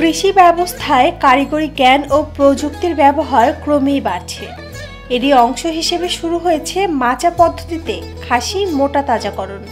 কৃষি ব্যবস্থায় কারিগরি জ্ঞান ও প্রযুক্তির ব্যবহার ক্রমেই বাড়ছে। এরই অংশ হিসেবে শুরু হয়েছে মাচা পদ্ধতিতে খাসি মোটা তাজাকরণ।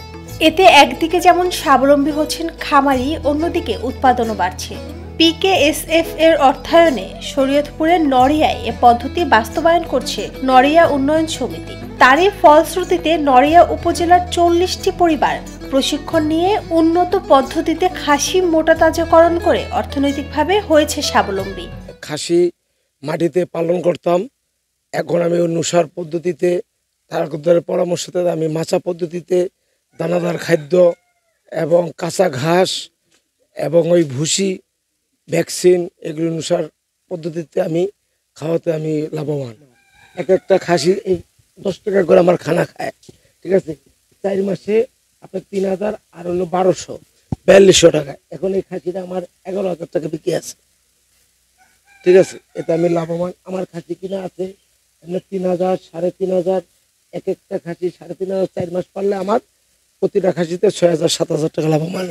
এতে একদিকে যেমন স্বাবলম্বী হচ্ছেন খামারি, অন্যদিকে উৎপাদনও বাড়ছে। পিকেএসএফ এর অর্থায়নে শরীয়তপুরের নড়িয়ায় এ পদ্ধতি বাস্তবায়ন করছে নড়িয়া উন্নয়ন সমিতি। তারই ফলশ্রুতিতে নড়িয়া উপজেলার 40টি পরিবার প্রশিক্ষণ নিয়ে উন্নত পদ্ধতিতে খাসি মোটা তাজাকরণ করে অর্থনৈতিকভাবে হয়েছে স্বাবলম্বী। খাসি মাটিতে পালন করতাম, এখন আমি নুসার পদ্ধতিতে, তার পরামর্শতে আমি মাচা পদ্ধতিতে দানাদার খাদ্য এবং কাঁচা ঘাস এবং ওই ভুসি, ভ্যাকসিন, এগুলো নুসার পদ্ধতিতে আমি খাওয়াতে আমি লাভবান। এক একটা খাসি এই 10 টাকা করে আমার খানা খায়, ঠিক আছে। 4 মাসে আপনার 3000 আর হলো 1200, 4200 টাকা। এখন এই খাসিটা আমার 11,000 টাকা বিক্রি আছে, ঠিক আছে। এতে আমি লাভবান। আমার খাসি কিনা আছে 3000, 3500, এক একটা খাসি 3500। 4 মাস পারলে আমার প্রতিটা খাসিতে 6000, 7000 টাকা লাভবান।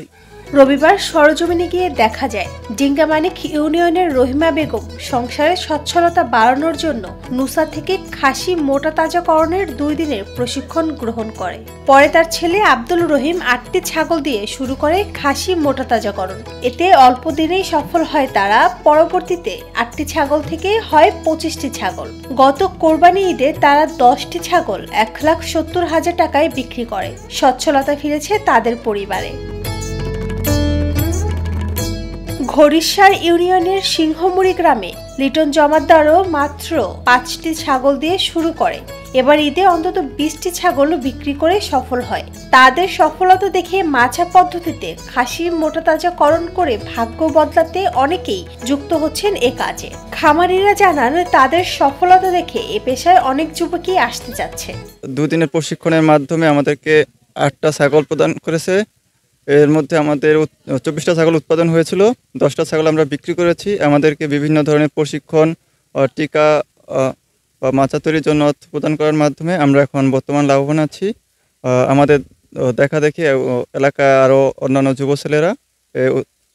রবিবার সরজমিনে গিয়ে দেখা যায় ডিঙ্গামানিক ইউনিয়নের রহিমা বেগম সংসারে সচ্ছলতা বাড়ানোর জন্য নুসা থেকে খাসি মোটা তাজাকরণের 2 দিনের প্রশিক্ষণ গ্রহণ করে। পরে তার ছেলে আব্দুল রহিম 8টি ছাগল দিয়ে শুরু করে খাসি মোটা তাজাকরণ। এতে অল্প দিনেই সফল হয় তারা। পরবর্তীতে 8টি ছাগল থেকে হয় 25টি ছাগল। গত কোরবানি ঈদে তারা 10টি ছাগল 1,70,000 টাকায় বিক্রি করে। সচ্ছলতা ফিরেছে তাদের পরিবারে। ঘড়িসার ইউনিয়নের সিংহমুড়ি গ্রামে লিটন জমাদ্দারও মাত্র 5টি ছাগল দিয়ে শুরু করে। এবার ঈদে অন্তত 20টি ছাগল বিক্রি করে সফল হয়। তাদের সফলতা দেখে মাচা পদ্ধতিতে খাসি মোটা তাজাকরণ করে ভাগ্য বদলাতে অনেকেই যুক্ত হচ্ছেন এ কাজে। খামারিরা জানান তাদের সফলতা দেখে এ পেশায় অনেক যুবকই আসতে যাচ্ছে। 2 দিনের প্রশিক্ষণের মাধ্যমে আমাদেরকে 8টা ছাগল প্রদান করেছে। এর মধ্যে আমাদের 24টা ছাগল উৎপাদন হয়েছিল, 10টা ছাগল আমরা বিক্রি করেছি। আমাদেরকে বিভিন্ন ধরনের প্রশিক্ষণ, টিকা বা মাচা তৈরির জন্য অর্থ প্রদান করার মাধ্যমে আমরা এখন বর্তমান লাভবান আছি। আমাদের দেখা দেখি এলাকায় আরও অন্যান্য যুব ছেলেরা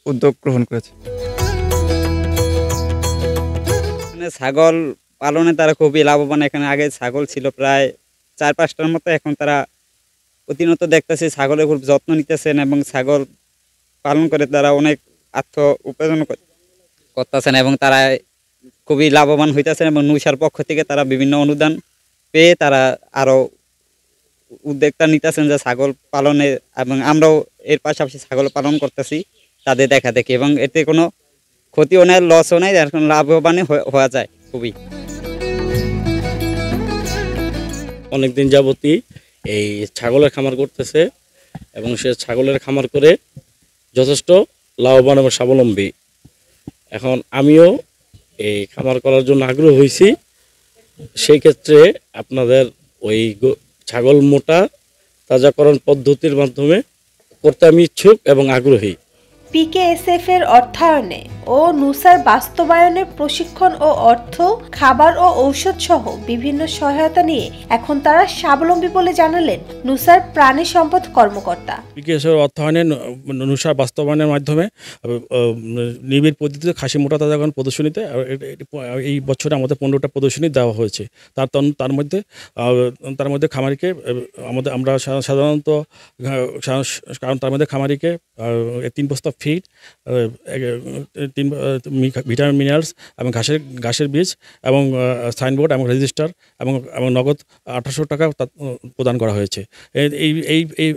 উদ্যোগ গ্রহণ করেছে। ছাগল পালনে তারা খুবই লাভবান। এখানে আগে ছাগল ছিল প্রায় 4-5টার মতো, এখন তারা প্রতিনিয়ত দেখতেছি ছাগলের খুব যত্ন নিতেছেন এবং ছাগল পালন করে তারা অনেক অর্থ উপার্জন করতেছেন এবং তারা খুবই লাভবান হইতেছেন। এবং নুসার পক্ষ থেকে তারা বিভিন্ন অনুদান পেয়ে তারা আরও উদ্যোগটা নিতেছেন যে ছাগল পালনে, এবং আমরাও এর পাশাপাশি ছাগল পালন করতেছি তাদের দেখা দেখি, এবং এতে কোনো ক্ষতিও নেই, লসও নেই, এখন লাভবানই হওয়া যায় খুবই। অনেকদিন যাবতই এই ছাগলের খামার করতেছে এবং সে ছাগলের খামার করে যথেষ্ট লাভবান এবং স্বাবলম্বী। এখন আমিও এই খামার করার জন্য আগ্রহ হয়েছি। সেই ক্ষেত্রে আপনাদের ওই ছাগল মোটা তাজাকরণ পদ্ধতির মাধ্যমে করতে আমি ইচ্ছুক এবং আগ্রহী। পিকেএসএফ এর অর্থায়নে ও নুসার বাস্তবায়নে প্রশিক্ষণ ও অর্থ, খাবার ও ঔষধ সহ বিভিন্ন সহায়তা নিয়ে এখন তারা স্বাবলম্বী বলে জানালেন নুসার প্রাণী সম্পদ কর্মকর্তা। পিকেএসএফ এর অর্থায়নে নুসার বাস্তবায়নের মাধ্যমে নিবিড় পদ্ধতিতে খাসি মোটা তাজাকরণ প্রদর্শনীতে এই বছরে আমাদের 15টা প্রদর্শনী দেওয়া হয়েছে। তার মধ্যে খামারিকে আমরা সাধারণত, কারণ তার মধ্যে খামারিকে 3 বস্তা ফিড, 3 ভিটামিন মিনারেলস এবং ঘাসের বীজ এবং সাইনবোর্ড এবং রেজিস্টার এবং নগদ 1800 টাকা প্রদান করা হয়েছে। এই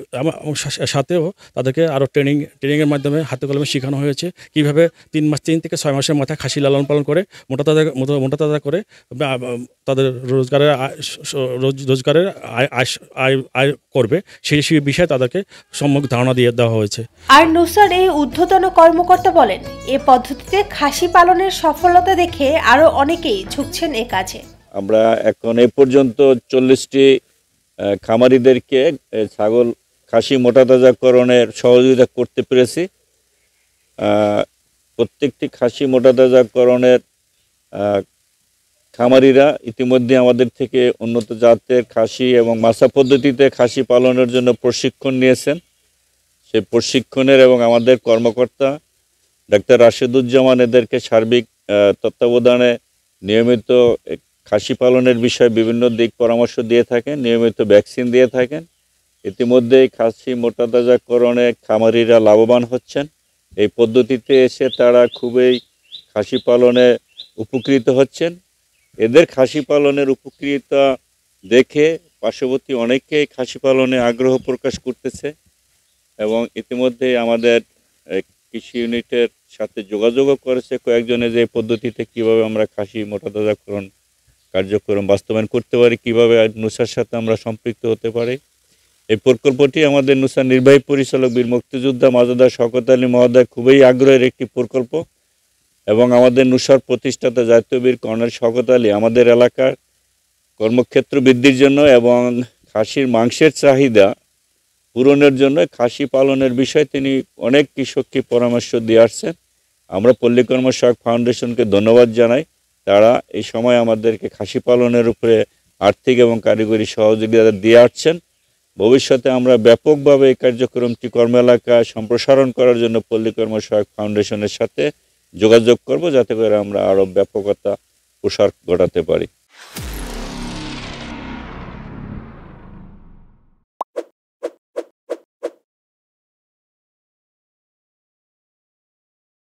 সাথেও তাদেরকে আরও ট্রেনিংয়ের মাধ্যমে হাতে কলমে শেখানো হয়েছে কীভাবে 3 থেকে 6 মাসের মাথায় খাসি লালন পালন করে মোটা তাজা করে তাদের রোজগারের আয় করবে, সেই বিষয়ে তাদেরকে সম্যক ধারণা দিয়ে দেওয়া হয়েছে। আর নুসার এই ঊর্ধ্বতন কর্মকর্তা বলেন, এ পদ্ধতিতে খাসি পালনের সফলতা দেখে আরো অনেকেই ঝুঁকছেন এ কাজে। আমরা এখন এই পর্যন্ত 40টি খামারিদেরকে ছাগল খাসি মোটা তাজাকরণের সহযোগিতা করতে পেরেছি। প্রত্যেকটি খাসি মোটা তাজাকরণের খামারিরা ইতিমধ্যে আমাদের থেকে উন্নত জাতের খাসি এবং মাছা পদ্ধতিতে খাসি পালনের জন্য প্রশিক্ষণ নিয়েছেন। সেই প্রশিক্ষণের এবং আমাদের কর্মকর্তা ডাক্তার রাশেদুজ্জামান এদেরকে সার্বিক তত্ত্বাবধানে নিয়মিত খাসি পালনের বিষয়ে বিভিন্ন দিক পরামর্শ দিয়ে থাকেন, নিয়মিত ভ্যাকসিন দিয়ে থাকেন। ইতিমধ্যেই খাসি মোটাতাজাকরণে খামারিরা লাভবান হচ্ছেন। এই পদ্ধতিতে এসে তারা খুবই খাসি পালনে উপকৃত হচ্ছেন। এদের খাসি পালনের উপকৃতা দেখে পার্শ্ববর্তী অনেকেই খাসি পালনে আগ্রহ প্রকাশ করতেছে এবং ইতিমধ্যে আমাদের কৃষি ইউনিটের সাথে যোগাযোগও করেছে কয়েকজনে যে পদ্ধতিতে কিভাবে আমরা খাসি মোটাতাজাকরণ কার্যক্রম বাস্তবায়ন করতে পারি, কিভাবে নুসার সাথে আমরা সম্পৃক্ত হতে পারি। এই প্রকল্পটি আমাদের নুসার নির্বাহী পরিচালক বীর মুক্তিযোদ্ধা মাজেদা শওকত আলী মহোদয় খুবই আগ্রহের একটি প্রকল্প এবং আমাদের নুসার প্রতিষ্ঠাতা জাতীয় বীর কর্নেল শওকত আলী আমাদের এলাকার কর্মক্ষেত্র বৃদ্ধির জন্য এবং খাসির মাংসের চাহিদা পূরণের জন্য খাসি পালনের বিষয়ে তিনি অনেক কৃষককে পরামর্শ দিয়ে আসছেন। আমরা পল্লী কর্ম সহায়ক ফাউন্ডেশনকে ধন্যবাদ জানাই, তারা এই সময় আমাদেরকে খাসি পালনের উপরে আর্থিক এবং কারিগরি সহযোগিতা দিয়ে আসছেন। ভবিষ্যতে আমরা ব্যাপকভাবে এই কার্যক্রমটি কর্ম এলাকায় সম্প্রসারণ করার জন্য পল্লী কর্ম সহায়ক ফাউন্ডেশনের সাথে যোগাযোগ করব, যাতে করে আমরা আরও ব্যাপকতা প্রসার ঘটাতে পারি।